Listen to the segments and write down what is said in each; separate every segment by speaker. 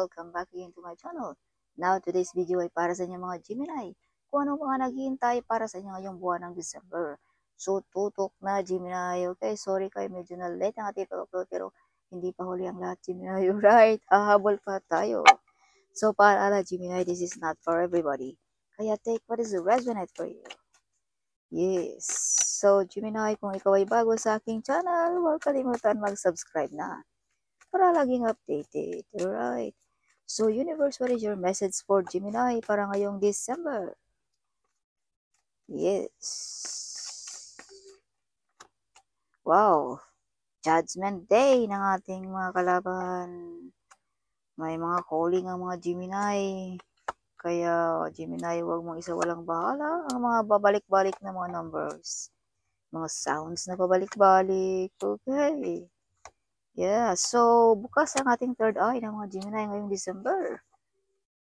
Speaker 1: welcome back again to my channel. Now, today's video ay para sa inyo mga Gemini. Kung ano mga naghihintay para sa inyo ngayong buwan ng December. So, tutok na Gemini. Okay, sorry kayo, medyo na late ang ating pag-upload pero hindi pa huli ang lahat Gemini. Right, hahabol pa tayo. So, paalala Gemini, this is not for everybody. Kaya take what is resonate for you. Yes. So, Gemini, kung ikaw ay bago sa aking channel, huwag kalimutan mag-subscribe na para laging updated. Alright. So, universe, what is your message for Gemini para ngayong December? Yes. Wow. Judgment Day ng ating mga kalaban. May mga calling ang mga Gemini. Kaya, Gemini, huwag mong isawalang bahala ang mga babalik-balik na mga numbers. Mga sounds na pabalik-balik. Okay. Yeah, so bukas ang ating third eye ng mga Gemini ngayong December.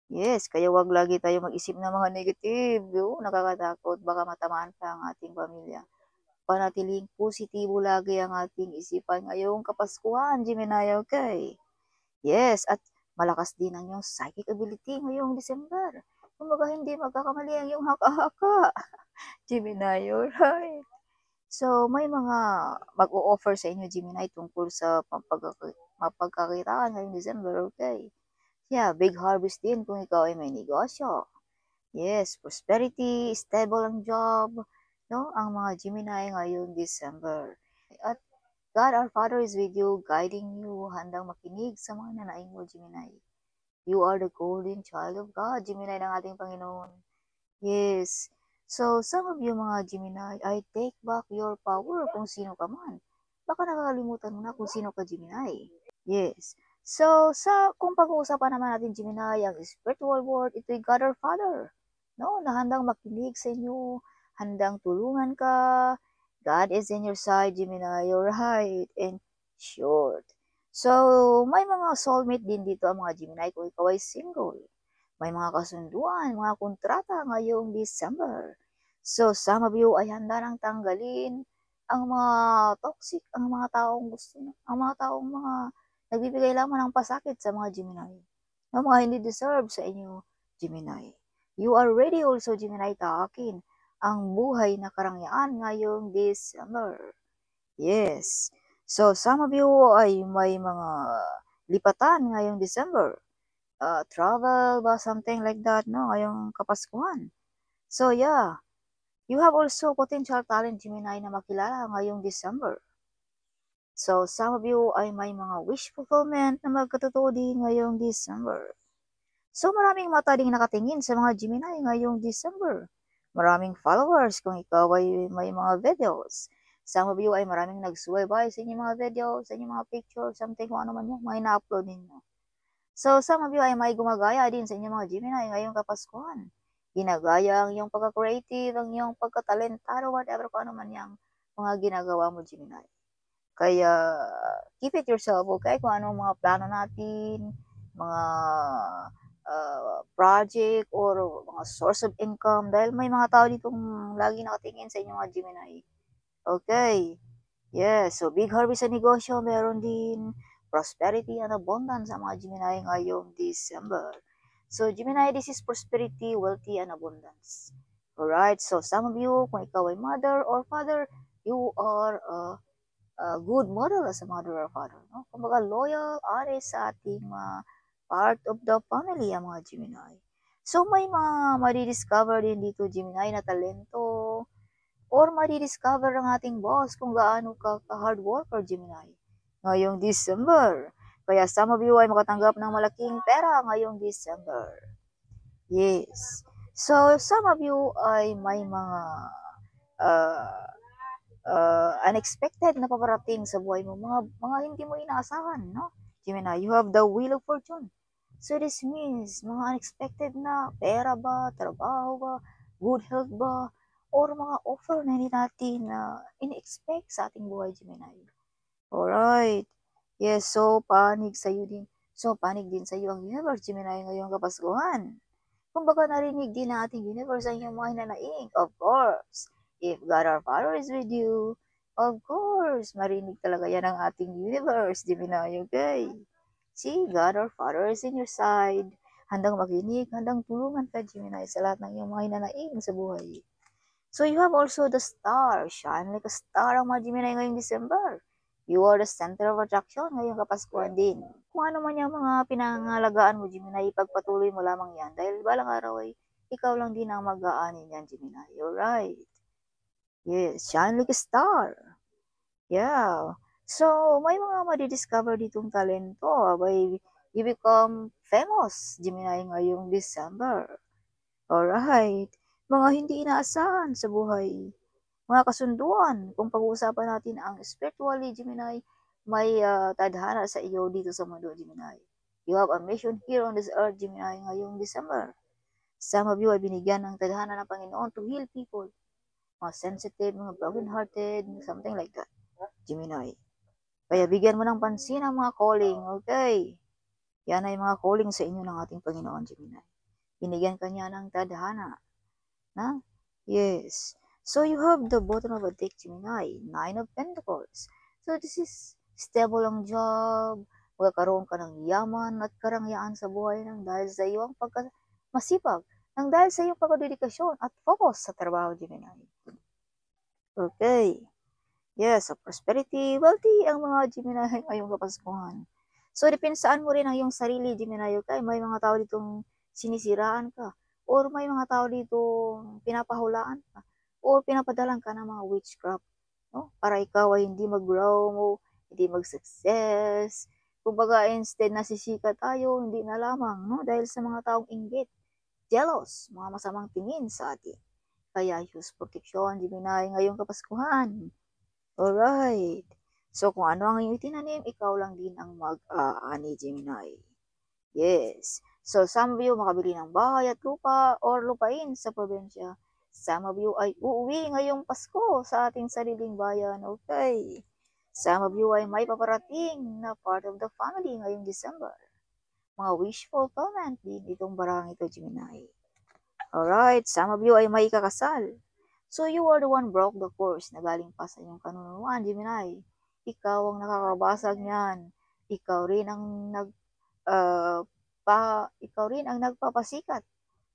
Speaker 1: Yes, kaya wag lagi tayo mag-isip ng mga negative. Nakakatakot, baka matamaan pa ang ating pamilya. Panatiling positibo lagi ang ating isipan ngayong Kapaskuhan, Gemini, okay? Yes, at malakas din ang iyong psychic ability ngayong December. Kumbaga hindi magkakamali ang iyong haka-haka. Gemini, alright. So, may mga mag-o-offer sa inyo, Gemini, tungkol sa mapagkakitaan ngayong December, okay? Yeah, big harvest din kung ikaw ay may negosyo. Yes, prosperity, stable ang job, no? Ang mga Gemini ngayong December. At God our Father is with you, guiding you, handang makinig sa mga nanaing mo, Gemini. You are the golden child of God, Gemini ng ating Panginoon. Yes. So, some of you mga Gemini, I take back your power kung sino ka man. Baka nakakalimutan mo na kung sino ka, Gemini. Yes. So, kung pag-uusapan naman natin, Gemini, ang spiritual world, ito'y God our Father. No? Na handang makinig sa inyo, handang tulungan ka. God is in your side, Gemini. You're right. And short. So, may mga soulmate din dito ang mga Gemini kung ikaw ay single. May mga kasunduan, mga kontrata ngayong December. So, some of you ay handa nang tanggalin ang mga toxic, ang mga taong nagbibigay lamang ng pasakit sa mga Gemini. Ang mga hindi deserve sa inyo, Gemini. You are ready also, Gemini, taakin ang buhay na karangyaan ngayong December. Yes. So, some of you ay may mga lipatan ngayong December. Travel ba, something like that, no? Ngayong Kapaskuhan. So, yeah. You have also potential talent, Gemini, na makilala ngayong December. So, some of you ay may mga wish fulfillment na magkatotoo din ngayong December. So, maraming mata ding nakatingin sa mga Gemini ngayong December. Maraming followers kung ikaw ay may mga videos. Some of you ay maraming nagsubaybay sa inyong mga videos, sa inyong mga pictures, something kung ano man yan, may na-upload ninyo. So, some of you ay may gumagaya din sa inyong mga Gemini ngayong Kapaskuhan. Ginagaya ang iyong pagka-creative, ang iyong pagkatalentado, whatever kung ano man yung mga ginagawa mo, Gemini. Kaya, keep it yourself, okay? Kung anong mga plano natin, mga project, or mga source of income, dahil may mga tao ditong lagi nakatingin sa inyong mga Gemini. Okay. Yes, so big harvest sa negosyo, meron din prosperity and abundance sa mga Gemini ngayong December. So, Gemini, this is prosperity, wealthy, and abundance. Alright, so some of you, kung ikaw ay mother or father, you are a good model as a mother or father. No? Kumbaga, loyal, honest sa ating part of the family, ang mga Gemini. So, may mga madidiscover din dito, Gemini, na talento, or madidiscover ang ating boss kung gaano ka hard worker, Gemini, ngayong December. Kaya some of you ay makatanggap ng malaking pera ngayong December. Yes. So, some of you ay may mga unexpected na paparating sa buhay mo. Mga hindi mo inaasahan, no? Gemini, you have the wheel of fortune. So, this means mga unexpected na pera ba, trabaho ba, good health ba, or mga offer na hindi natin in-expect sa ating buhay, Gemini. Alright. Yes, so panig sa'yo din. So, panig din sa'yo ang universe, Gemini, ngayong Kapaskuhan. Kumbaga narinig din ng ating universe ang iyong mga hinanaing. Of course, if God our Father is with you, of course, marinig talaga yan ang ating universe, Gemini, okay? See, God our Father is in your side. Handang makinig, handang tulungan ka, Gemini, sa lahat ng iyong mga hinanaing sa buhay. So you have also the star. Shine like a star ang mga Gemini ngayong December. You are the center of attraction ngayong Kapaskuhan din. Kung ano man yung mga pinangalagaan mo, Gemini, ipagpatuloy mo lamang yan. Dahil balang araw ay ikaw lang din ang mag-aanin yan, Gemini. You're right. Yes, shine like a star. Yeah. So, may mga madidiscover ditong talento. Abay, you become famous, Gemini, ngayong December. Alright. Mga hindi inaasahan sa buhay. Mga kasunduan. Kung pag-uusapan natin ang spiritually, Gemini, may tadhana sa iyo dito sa mundo, Gemini. You have a mission here on this earth, Gemini, ngayong December. Some of you ay binigyan ng tadhana ng Panginoon to heal people. Mga sensitive, mga broken-hearted, something like that, Gemini. Kaya bigyan mo ng pansin ang mga calling, okay? Yan ay mga calling sa inyo ng ating Panginoon, Gemini. Binigyan ka niya ng tadhana. Na? Yes. So you have the bottom of a deck, Gemini, 9 of Pentacles. So this is stable ang job, magkakaroon ka ng yaman at karangyaan sa buhay ng dahil sa iyong masipag, ng dahil sa iyong pagdedikasyon at focus sa trabaho, Gemini. Okay. Yes, so prosperity, wealthy ang mga Gemini ngayong Kapaskuhan. So, depensaan mo rin ang iyong sarili, Gemini, okay? May mga tao ditong sinisiraan ka, or may mga tao ditong pinapahulaan ka, or pinapadalan ka ng mga witchcraft, no? Para ikaw ay hindi mag-grow mo, hindi mag-success. Kumbaga, instead nasisika tayo, hindi na lamang, no? Dahil sa mga taong inggit, jealous, mga masamang tingin sa atin. Kaya use protection, Gemini, ngayong Kapaskuhan. Alright. So, kung ano ang iyong itinanim, ikaw lang din ang mag-aani, Gemini. Yes. So, some of you makabili ng bahay at lupa or lupain sa probinsya. Some of you ay uuwi ngayong Pasko sa ating sariling bayan. Okay. Some of you ay may paparating na part of the family ngayong December. Mga wish fulfillment din itong barang ito, Gemini. Alright. Some of you ay may kakasal. So, you are the one broke the course na galing pa sa iyong kanunuan, Gemini. Ikaw ang nakakabasag niyan. Ikaw rin ang ikaw rin ang nagpapasikat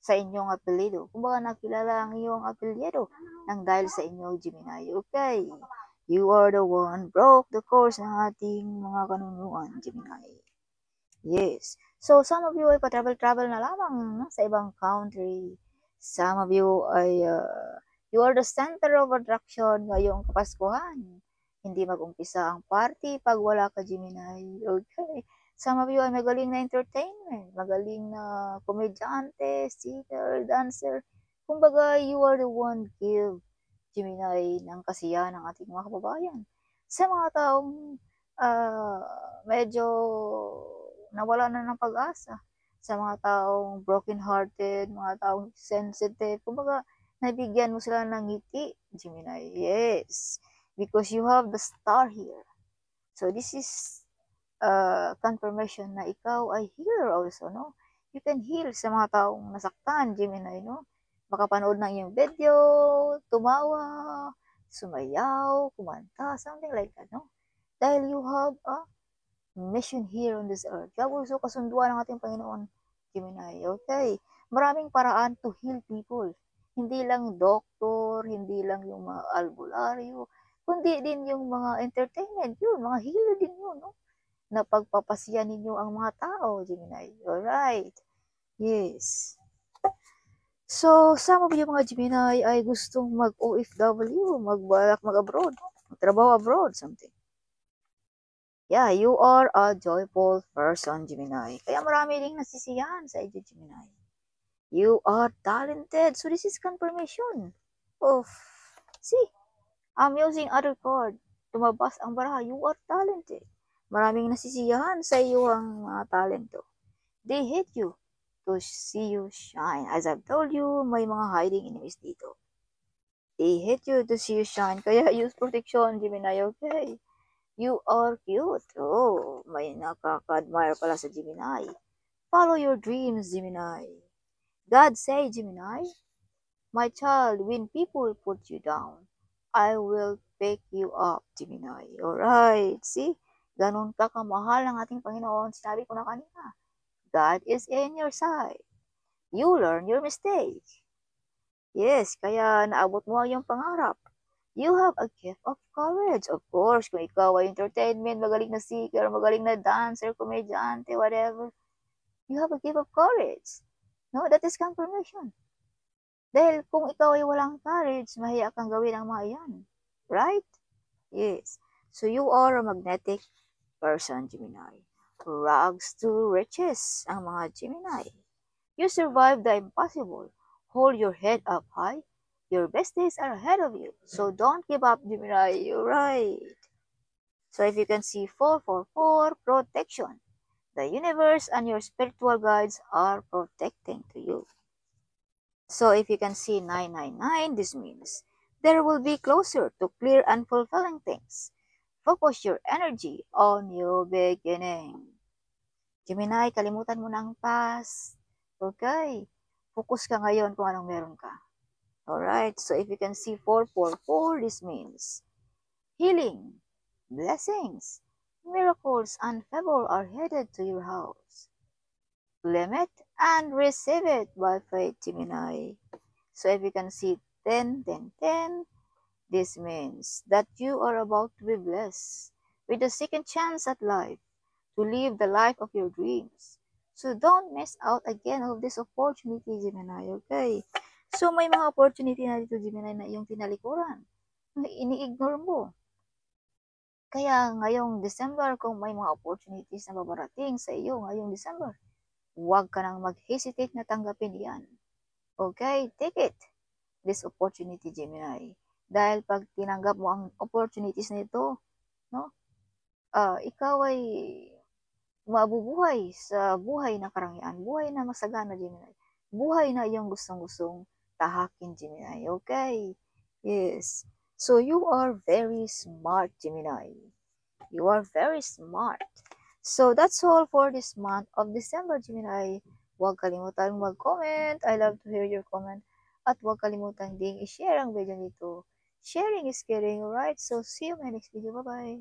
Speaker 1: sa inyong apelyido. Kumbaga nakilala ang iyong apelyido nang dahil sa inyo, Gemini. Okay. You are the one broke the course ng ating mga kanunuan, Gemini. Yes. So, some of you ay pa-travel na lamang sa ibang country. Some of you ay you are the center of attraction ngayong Kapaskuhan. Hindi mag-umpisa ang party pag wala ka, Gemini. Okay. Some of you ay magaling na entertainment, magaling na komedyante, singer, dancer. Kumbaga, you are the one give, Gemini, ng kasiyahan ng ating mga kababayan. Sa mga taong medyo nawala na ng pag-asa, sa mga taong broken-hearted, mga taong sensitive, kumbaga, nabigyan mo sila ng ngiti, Gemini. Yes. Because you have the star here. So, this is confirmation na ikaw ay healer also, no? You can heal sa mga taong nasaktan, Gemini, no? Makapanood ng iyong video, tumawa, sumayaw, kumanta, something like that, no? Dahil you have a mission here on this earth. Kaya gusto kasunduan ng ating Panginoon, Gemini. Okay. Maraming paraan to heal people. Hindi lang doktor, hindi lang yung mga albularyo, kundi din yung mga entertainment, yun, mga healer din yun, no? Na pagpapasya ninyo ang mga tao, Gemini. Alright. Yes. So, some of you mga Gemini ay gustong mag-OFW, magbalak mag-abroad, magtrabaho abroad, something. Yeah, you are a joyful person, Gemini. Kaya marami ding nasisiyahan sa inyo, Gemini. You are talented. So, this is confirmation of, see, I'm using other card. Tumabas ang baraha. You are talented. Maraming nasisiyahan sa iyo ang mga talento. They hate you to see you shine. As I've told you, may mga hiding enemies dito. They hate you to see you shine. Kaya use protection, Gemini, okay? You are cute. Oh, may nakaka-admire pala sa Gemini. Follow your dreams, Gemini. God say, Gemini, my child, when people put you down, I will pick you up, Gemini. Alright, see? Ganun ka kamahal ng ating Panginoon. Sinabi ko na kanina, God is in your side. You learn your mistake. Yes, kaya naabot mo ang iyong pangarap. You have a gift of courage. Of course, kung ikaw ay entertainment, magaling na singer, magaling na dancer, komedyante, whatever, you have a gift of courage. No, that is confirmation. Dahil kung ikaw ay walang courage, mahiya kang gawin ang mga iyan. Right? Yes. So you are a magnetic person, Gemini. Rags to riches ang mga Gemini. You survive the impossible. Hold your head up high. Your best days are ahead of you. So don't give up, Gemini. You're right. So if you can see 444, protection. The universe and your spiritual guides are protecting to you. So if you can see 999, this means there will be closer to clear and fulfilling things. Focus your energy on your beginning. Gemini, kalimutan mo na ang past. Okay? Focus ka ngayon kung anong meron ka. Alright? So if you can see 444, this means healing, blessings, miracles, and favor are headed to your house. Claim it and receive it by faith, Gemini. So if you can see 10, 10, 10, this means that you are about to be blessed with a second chance at life, to live the life of your dreams. So don't miss out again of this opportunity, Gemini, okay? So may mga opportunity na dito, Gemini, na iyong tinalikuran, na ini-ignore mo. Kaya ngayong December, kung may mga opportunities na babarating sa iyo ngayong December, huwag ka nang mag-hesitate na tanggapin yan. Okay? Take it. This opportunity, Gemini. Dahil pag tinanggap mo ang opportunities na ito, no? Ikaw ay mabubuhay sa buhay na karangyaan, buhay na masagana, Gemini. Buhay na iyong gustong-gustong tahakin, Gemini. Okay? Yes. So you are very smart, Gemini. You are very smart. So that's all for this month of December, Gemini. Huwag kalimutan mag-comment. I love to hear your comment. At huwag kalimutan ding i-share ang video nito. Sharing is caring, alright? So see you in my next video. Bye-bye.